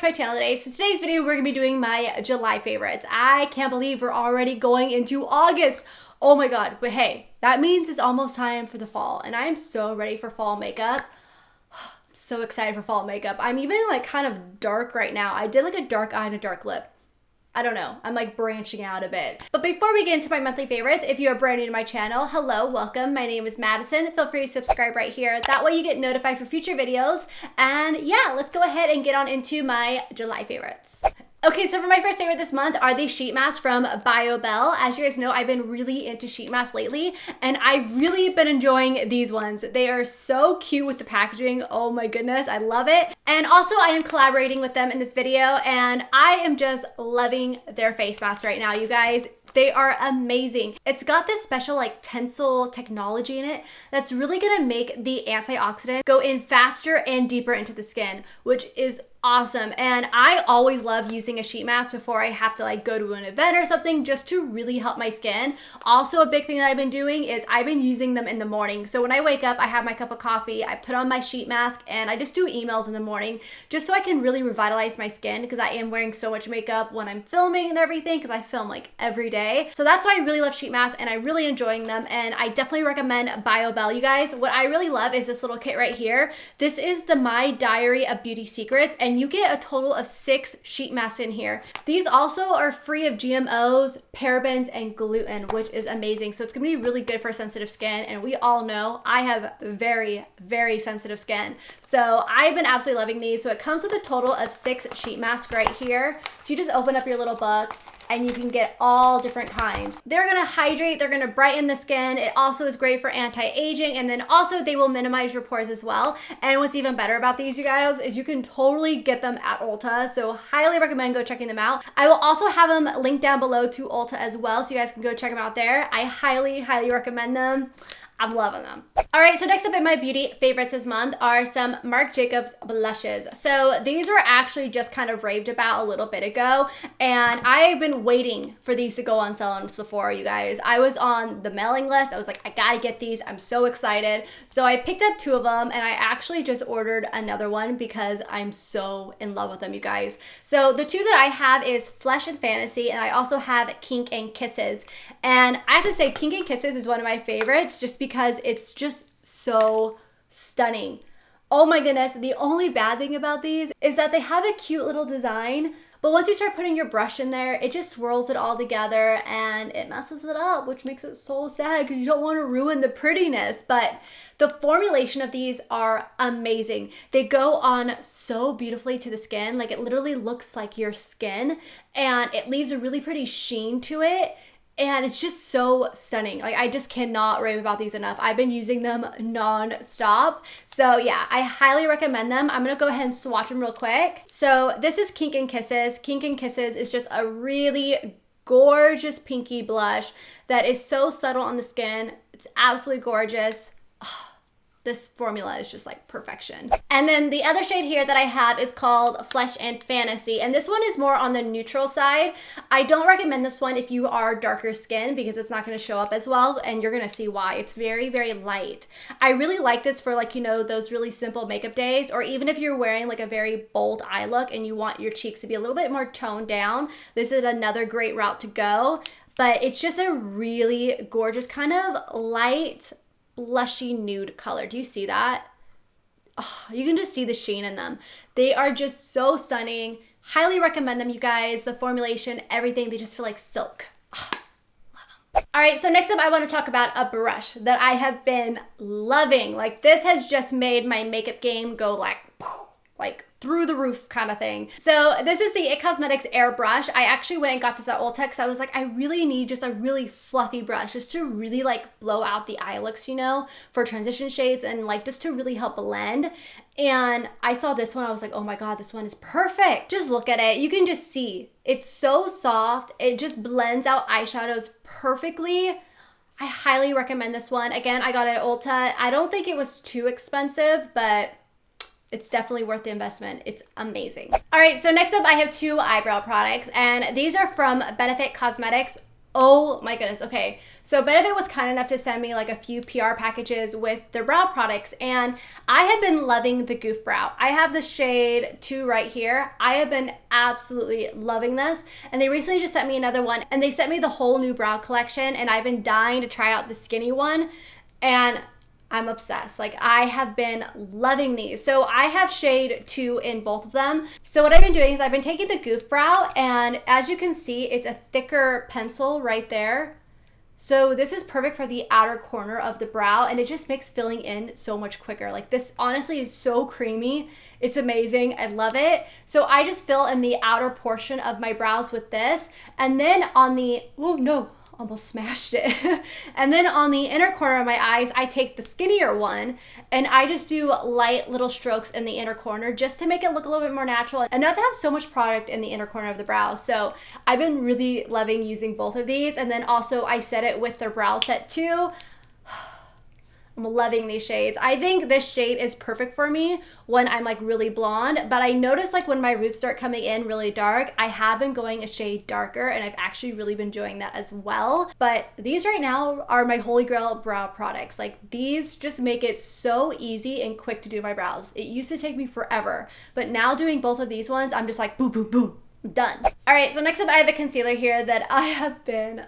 to my channel today. So today's video, we're gonna be doing my July favorites. I can't believe we're already going into August. Oh my God, but hey, that means it's almost time for the fall and I am so ready for fall makeup. I'm so excited for fall makeup. I'm even like kind of dark right now. I did like a dark eye and a dark lip. I don't know, I'm like branching out a bit. But before we get into my monthly favorites, if you are brand new to my channel, hello, welcome. My name is Madison. Feel free to subscribe right here. That way you get notified for future videos. And yeah, let's go ahead and get on into my July favorites. Okay, so for my first favorite this month are these sheet masks from BioBell. As you guys know, I've been really into sheet masks lately, and I've really been enjoying these ones. They are so cute with the packaging. Oh my goodness, I love it. And also, I am collaborating with them in this video, and I am just loving their face mask right now, you guys. They are amazing. It's got this special like tensile technology in it that's really gonna make the antioxidant go in faster and deeper into the skin, which is awesome. And I always love using a sheet mask before I have to like go to an event or something just to really help my skin. Also, a big thing that I've been doing is I've been using them in the morning. So when I wake up, I have my cup of coffee, I put on my sheet mask, and I just do emails in the morning just so I can really revitalize my skin because I am wearing so much makeup when I'm filming and everything because I film like every day. So that's why I really love sheet masks and I'm really enjoying them, and I definitely recommend BioBell, you guys. What I really love is this little kit right here. This is the My Diary of Beauty Secrets, and you get a total of 6 sheet masks in here. These also are free of GMOs, parabens, and gluten, which is amazing. So it's gonna be really good for sensitive skin, and we all know I have very, very sensitive skin. So I've been absolutely loving these. So it comes with a total of 6 sheet masks right here. So you just open up your little book and you can get all different kinds. They're gonna hydrate, they're gonna brighten the skin. It also is great for anti-aging, and then also they will minimize your pores as well. And what's even better about these, you guys, is you can totally get them at Ulta. So highly recommend go checking them out. I will also have them linked down below to Ulta as well, so you guys can go check them out there. I highly, highly recommend them. I'm loving them. All right, so next up in my beauty favorites this month are some Marc Jacobs blushes. So these were actually just kind of raved about a little bit ago, and I've been waiting for these to go on sale on Sephora, you guys. I was on the mailing list. I was like, I gotta get these. I'm so excited. So I picked up 2 of them, and I actually just ordered another one because I'm so in love with them, you guys. So the 2 that I have is Flesh and Fantasy, and I also have Kink and Kisses. And I have to say, Kink and Kisses is one of my favorites just because it's just so stunning. Oh my goodness, the only bad thing about these is that they have a cute little design, but once you start putting your brush in there, it just swirls it all together and it messes it up, which makes it so sad because you don't want to ruin the prettiness. But the formulation of these are amazing. They go on so beautifully to the skin. Like, it literally looks like your skin, and it leaves a really pretty sheen to it. And it's just so stunning. Like, I just cannot rave about these enough. I've been using them non-stop. So yeah, I highly recommend them. I'm gonna go ahead and swatch them real quick. So this is Kink and Kisses. Kink and Kisses is just a really gorgeous pinky blush that is so subtle on the skin. It's absolutely gorgeous. This formula is just like perfection. And then the other shade here that I have is called Flesh and Fantasy. And this one is more on the neutral side. I don't recommend this one if you are darker skin because it's not gonna show up as well, and you're gonna see why. It's very, very light. I really like this for, like, you know, those really simple makeup days, or even if you're wearing like a very bold eye look and you want your cheeks to be a little bit more toned down, this is another great route to go. But it's just a really gorgeous kind of light, blushy nude color. Do you see that? Oh, you can just see the sheen in them. They are just so stunning. Highly recommend them, you guys. The formulation, everything, they just feel like silk. Oh, love them. All right, so next up I want to talk about a brush that I have been loving. Like, this has just made my makeup game go like through the roof kind of thing. So this is the IT Cosmetics Airbrush. I actually went and got this at Ulta because I was like, I really need just a really fluffy brush just to really like blow out the eye looks, you know, for transition shades and like just to really help blend. And I saw this one, I was like, oh my God, this one is perfect. Just look at it. You can just see it's so soft. It just blends out eyeshadows perfectly. I highly recommend this one. Again, I got it at Ulta. I don't think it was too expensive, but it's definitely worth the investment. It's amazing. All right, so next up I have 2 eyebrow products, and these are from Benefit Cosmetics. Oh my goodness. Okay. So Benefit was kind enough to send me like a few PR packages with their brow products, and I have been loving the Goof Brow. I have the shade 2 right here. I have been absolutely loving this, and they recently just sent me another one, and they sent me the whole new brow collection, and I've been dying to try out the skinny one, and I'm obsessed. Like, I have been loving these. So I have shade 2 in both of them. So what I've been doing is I've been taking the Goof Brow, and as you can see, it's a thicker pencil right there. So this is perfect for the outer corner of the brow, and it just makes filling in so much quicker. Like, this honestly is so creamy. It's amazing. I love it. So I just fill in the outer portion of my brows with this, and then on the, oh no, almost smashed it. And then on the inner corner of my eyes, I take the skinnier one and I just do light little strokes in the inner corner just to make it look a little bit more natural and not to have so much product in the inner corner of the brow. So I've been really loving using both of these. And then also I set it with their brow set too. I'm loving these shades. I think this shade is perfect for me when I'm like really blonde, but I notice like when my roots start coming in really dark, I have been going a shade darker, and I've actually really been enjoying that as well. But these right now are my holy grail brow products. Like, these just make it so easy and quick to do my brows. It used to take me forever, but now doing boom of these ones, I'm just like boom, boom, boom, I'm done. All right, so next up I have a concealer here that I have been,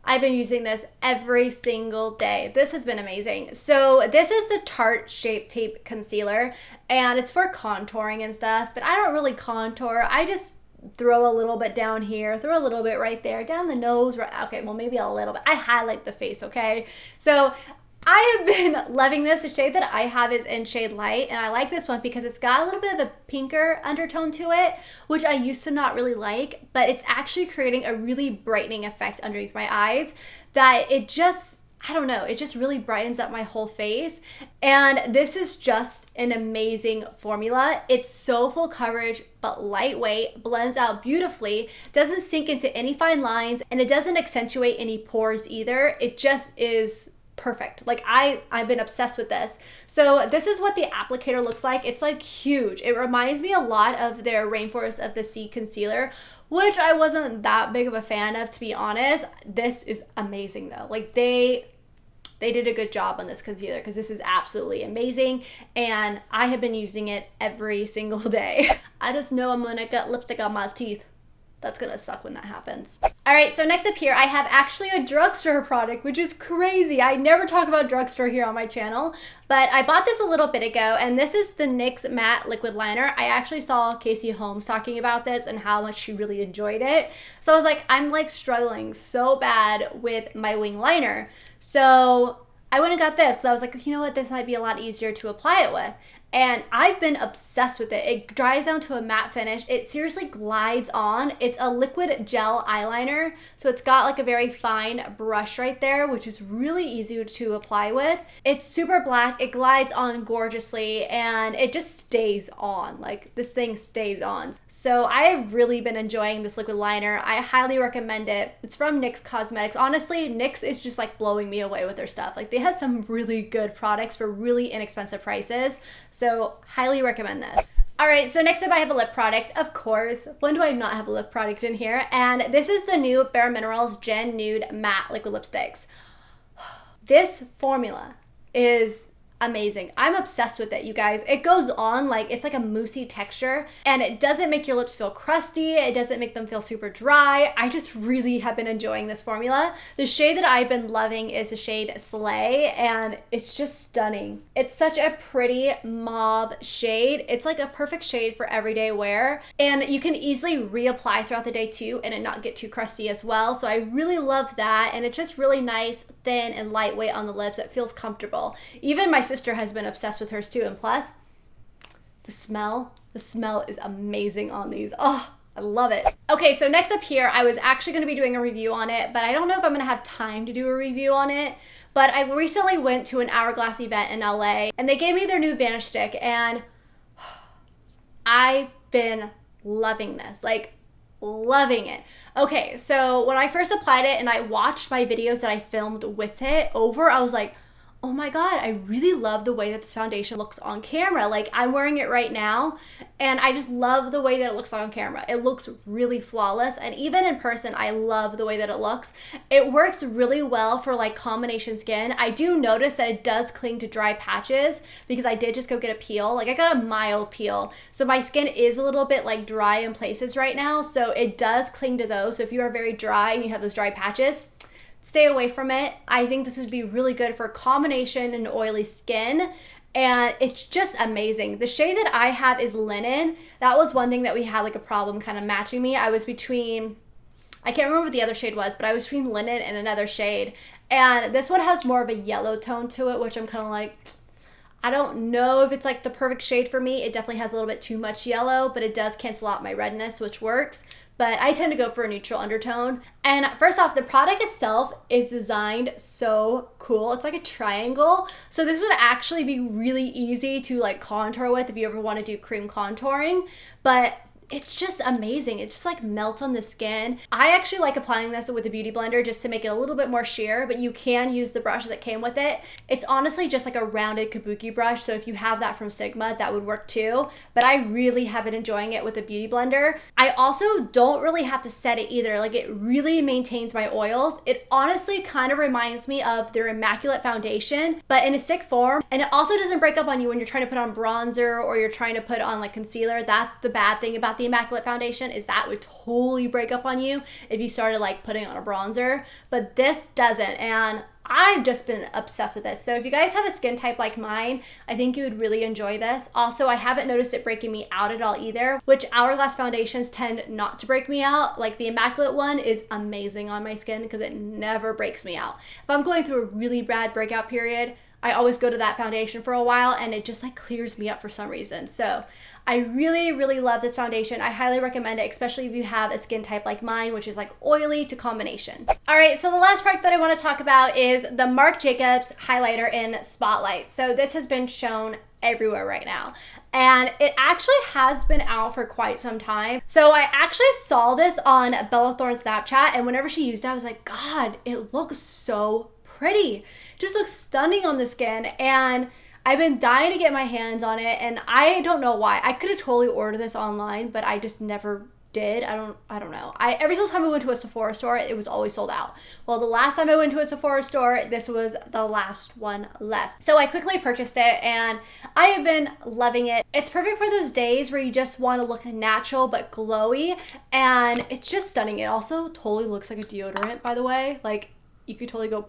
I've been using this every single day. This has been amazing. So this is the Tarte Shape Tape Concealer, and it's for contouring and stuff, but I don't really contour. I just throw a little bit down here, throw a little bit right there, down the nose, right, okay, well maybe a little bit. I highlight the face, okay? So I have been loving this. The shade that I have is in shade light, and I like this one because it's got a little bit of a pinker undertone to it, which I used to not really like, but it's actually creating a really brightening effect underneath my eyes that it just, I don't know, it just really brightens up my whole face. And this is just an amazing formula. It's so full coverage, but lightweight, blends out beautifully, doesn't sink into any fine lines, and it doesn't accentuate any pores either. It just is perfect. Like, I've been obsessed with this. So this is what the applicator looks like. It's like huge. It reminds me a lot of their Rainforest of the Sea concealer, which I wasn't that big of a fan of, to be honest. This is amazing though. Like, they did a good job on this concealer because this is absolutely amazing, and I have been using it every single day. I just know I'm gonna get lipstick on my teeth. That's gonna suck when that happens. All right, so next up here, I have actually a drugstore product, which is crazy. I never talk about drugstore here on my channel, but I bought this a little bit ago, and this is the NYX Matte Liquid Liner. I actually saw Casey Holmes talking about this and how much she really enjoyed it. So I was like, I'm like struggling so bad with my wing liner. So I went and got this because I was like, you know what, this might be a lot easier to apply it with. And I've been obsessed with it. It dries down to a matte finish. It seriously glides on. It's a liquid gel eyeliner, so it's got like a very fine brush right there, which is really easy to apply with. It's super black. It glides on gorgeously, and it just stays on. Like, this thing stays on. So I have really been enjoying this liquid liner. I highly recommend it. It's from NYX Cosmetics. Honestly, NYX is just like blowing me away with their stuff. Like, they have some really good products for really inexpensive prices. So highly recommend this. All right, so next up I have a lip product. Of course, when do I not have a lip product in here? And this is the new Bare Minerals Gen Nude Matte Liquid Lipsticks. This formula is amazing. I'm obsessed with it, you guys. It goes on like, it's like a moussey texture, and it doesn't make your lips feel crusty. It doesn't make them feel super dry. I just really have been enjoying this formula. The shade that I've been loving is the shade Slay, and it's just stunning. It's such a pretty mauve shade. It's like a perfect shade for everyday wear, and you can easily reapply throughout the day too and it not get too crusty as well. So I really love that, and it's just really nice, thin, and lightweight on the lips. It feels comfortable. Even my sister has been obsessed with hers too, and plus the smell is amazing on these. Oh, I love it. Okay, so next up here, I was actually going to be doing a review on it, but I don't know if I'm going to have time to do a review on it. But I recently went to an Hourglass event in LA, and they gave me their new Vanish stick, and I've been loving this, like loving it. Okay, so when I first applied it and I watched my videos that I filmed with it over, I was like, oh my God, I really love the way that this foundation looks on camera. Like, I'm wearing it right now and I just love the way that it looks on camera. It looks really flawless, and even in person, I love the way that it looks. It works really well for like combination skin. I do notice that it does cling to dry patches because I did just go get a peel. Like, I got a mild peel. So my skin is a little bit like dry in places right now. So it does cling to those. So if you are very dry and you have those dry patches, stay away from it. I think this would be really good for combination and oily skin, and it's just amazing. The shade that I have is Linen. That was one thing that we had like a problem kind of matching me. I was between, I can't remember what the other shade was, but I was between Linen and another shade, and this one has more of a yellow tone to it, which I'm kind of like, I don't know if it's like the perfect shade for me. It definitely has a little bit too much yellow, but it does cancel out my redness, which works. But I tend to go for a neutral undertone. And first off, the product itself is designed so cool. It's like a triangle. So this would actually be really easy to like contour with if you ever want to do cream contouring. But it's just amazing. It just like melts on the skin. I actually like applying this with a beauty blender just to make it a little bit more sheer, but you can use the brush that came with it. It's honestly just like a rounded kabuki brush, so if you have that from Sigma, that would work too. But I really have been enjoying it with a beauty blender. I also don't really have to set it either. Like, it really maintains my oils. It honestly kind of reminds me of their Immaculate foundation, but in a stick form. And it also doesn't break up on you when you're trying to put on bronzer or you're trying to put on like concealer. That's the bad thing about the Immaculate foundation, is that would totally break up on you if you started like putting on a bronzer, but this doesn't, and I've just been obsessed with this. So if you guys have a skin type like mine, I think you would really enjoy this. Also, I haven't noticed it breaking me out at all either, which Hourglass foundations tend not to break me out. Like, the Immaculate one is amazing on my skin because it never breaks me out. If I'm going through a really bad breakout period, I always go to that foundation for a while and it just like clears me up for some reason. So I really, really love this foundation. I highly recommend it, especially if you have a skin type like mine, which is like oily to combination. All right, so the last product that I want to talk about is the Marc Jacobs highlighter in Spotlight. So this has been shown everywhere right now, and it actually has been out for quite some time. So I actually saw this on Bella Thorne's Snapchat, and whenever she used it, I was like, God, it looks so pretty. Just looks stunning on the skin, and I've been dying to get my hands on it, and I don't know why. I could have totally ordered this online, but I just never did. I don't know. Every single time I went to a Sephora store, it was always sold out. Well, the last time I went to a Sephora store, this was the last one left. So I quickly purchased it, and I have been loving it. It's perfect for those days where you just want to look natural but glowy, and it's just stunning. It also totally looks like a deodorant, by the way. Like, you could totally go,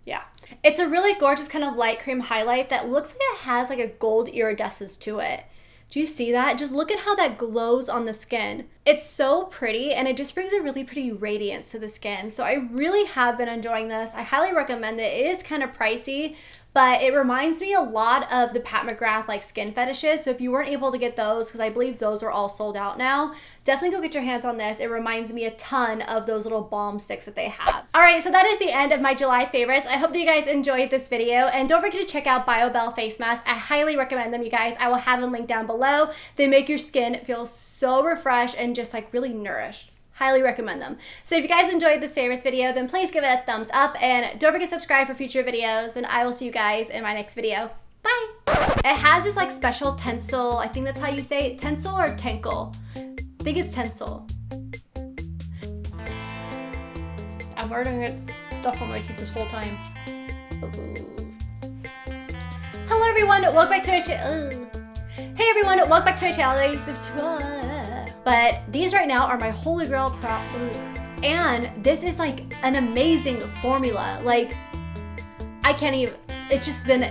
yeah. It's a really gorgeous kind of light cream highlight that looks like it has like a gold iridescence to it. Do you see that? Just look at how that glows on the skin. It's so pretty, and it just brings a really pretty radiance to the skin. So I really have been enjoying this. I highly recommend it. It is kind of pricey, but it reminds me a lot of the Pat McGrath like skin fetishes. So if you weren't able to get those, because I believe those are all sold out now, definitely go get your hands on this. It reminds me a ton of those little balm sticks that they have. All right, so that is the end of my July favorites. I hope that you guys enjoyed this video, and don't forget to check out BioBell face masks. I highly recommend them, you guys. I will have them linked down below. They make your skin feel so refreshed and just like really nourished. Highly recommend them. So if you guys enjoyed this favorites video, then please give it a thumbs up, and don't forget to subscribe for future videos, and I will see you guys in my next video. Bye! It has this like special tencel, I think that's how you say it, tencel or tenkle? I think it's tencel. I'm wearing stuff on my teeth this whole time. Hello everyone, welcome back to my channel. Hey everyone, welcome back to my channel. But these right now are my holy grail and this is like an amazing formula. Like, I can't even, it's just been